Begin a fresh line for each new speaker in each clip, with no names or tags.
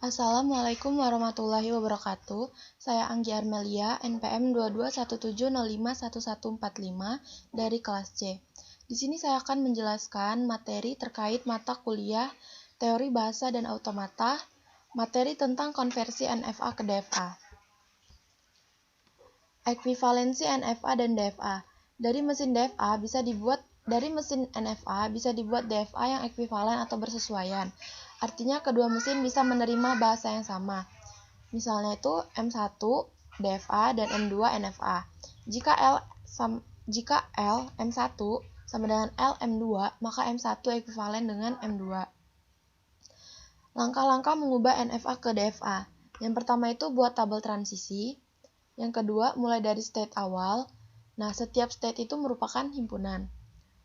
Assalamualaikum warahmatullahi wabarakatuh. Saya Anggi Armelia, NPM 2217051145 dari kelas C. Di sini saya akan menjelaskan materi terkait mata kuliah Teori Bahasa dan Automata, materi tentang konversi NFA ke DFA. Ekuivalensi NFA dan DFA. Dari mesin NFA bisa dibuat DFA yang ekuivalen atau bersesuaian. Artinya kedua mesin bisa menerima bahasa yang sama. Misalnya itu M1 DFA dan M2 NFA. Jika L M1 sama dengan L M2, maka M1 ekuivalen dengan M2. Langkah-langkah mengubah NFA ke DFA. Yang pertama itu buat tabel transisi. Yang kedua, mulai dari state awal. Nah, setiap state itu merupakan himpunan.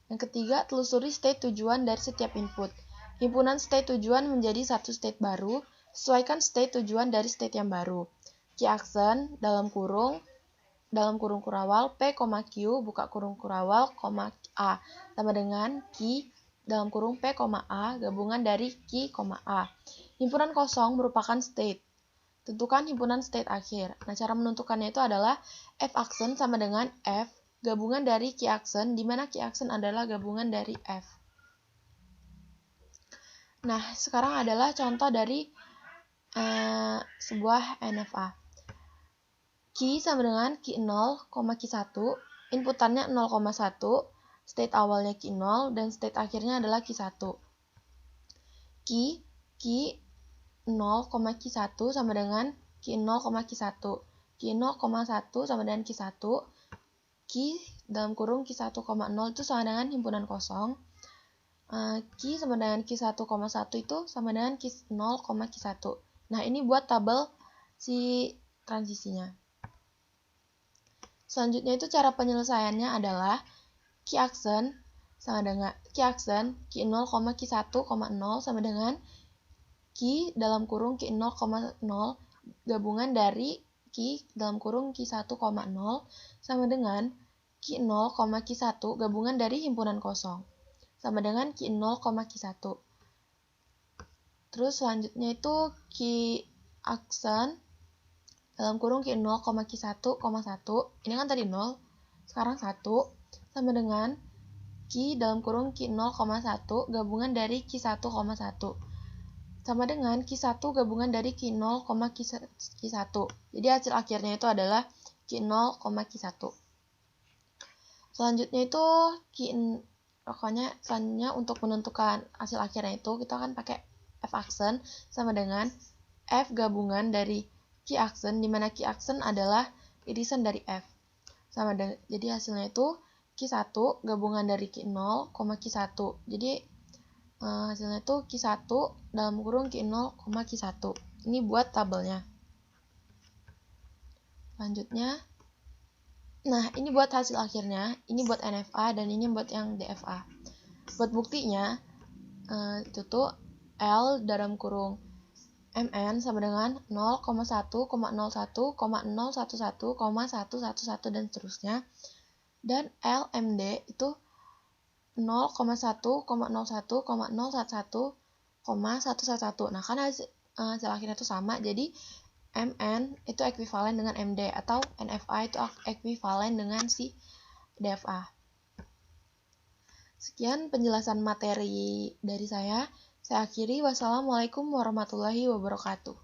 Yang ketiga, telusuri state tujuan dari setiap input. Himpunan state tujuan menjadi satu state baru, sesuaikan state tujuan dari state yang baru. Key action, dalam kurung kurawal, P, Q, buka kurung kurawal, A, sama dengan key, dalam kurung P, A, gabungan dari key, A. Himpunan kosong merupakan state. Tentukan himpunan state akhir. Nah, cara menentukannya itu adalah F action sama dengan F, gabungan dari key action, di mana key action adalah gabungan dari F. Nah, sekarang adalah contoh dari sebuah NFA. Key sama dengan key 0, key 1, inputannya 0,1, state awalnya key 0, dan state akhirnya adalah key 1. Key 0, key 1 sama dengan key 0, key 1. Key 0,1 sama dengan key 1. Key dalam kurung key 1,0 itu sama dengan himpunan kosong. Key sama dengan key 1,1 itu sama dengan key 0, key 1. Nah, ini buat tabel si transisinya. Selanjutnya itu cara penyelesaiannya adalah key action sama dengan key 0, key 1,0 sama dengan key dalam kurung key 0,0 gabungan dari key dalam kurung key 1,0 sama dengan key 0, key 1 gabungan dari himpunan kosong sama dengan key 0, key 1. Terus selanjutnya itu key action dalam kurung key 0, key 1,1. Ini kan tadi 0, sekarang 1 sama dengan key dalam kurung key 0,1 gabungan dari key 1,1 sama dengan key 1 gabungan dari key 0, key 1. Jadi hasil akhirnya itu adalah key 0, key 1. Selanjutnya itu selanjutnya untuk menentukan hasil akhirnya itu kita akan pakai F action sama dengan F gabungan dari key action, di mana key action adalah irisan dari F. Jadi hasilnya itu key 1 gabungan dari key 0, key 1. Jadi hasilnya itu key 1 dalam kurung key 0, key 1. Ini buat tabelnya. Selanjutnya, nah ini buat hasil akhirnya, ini buat NFA dan ini buat yang DFA. Buat buktinya, itu tuh L dalam kurung MN sama dengan 0,1,01,011,111 dan seterusnya. Dan LMD itu 0,1,01,011,111. Nah, karena hasil akhirnya itu sama, jadi MN itu ekuivalen dengan MD atau NFA itu ekuivalen dengan si DFA. Sekian penjelasan materi dari saya. Saya akhiri. Wassalamualaikum warahmatullahi wabarakatuh.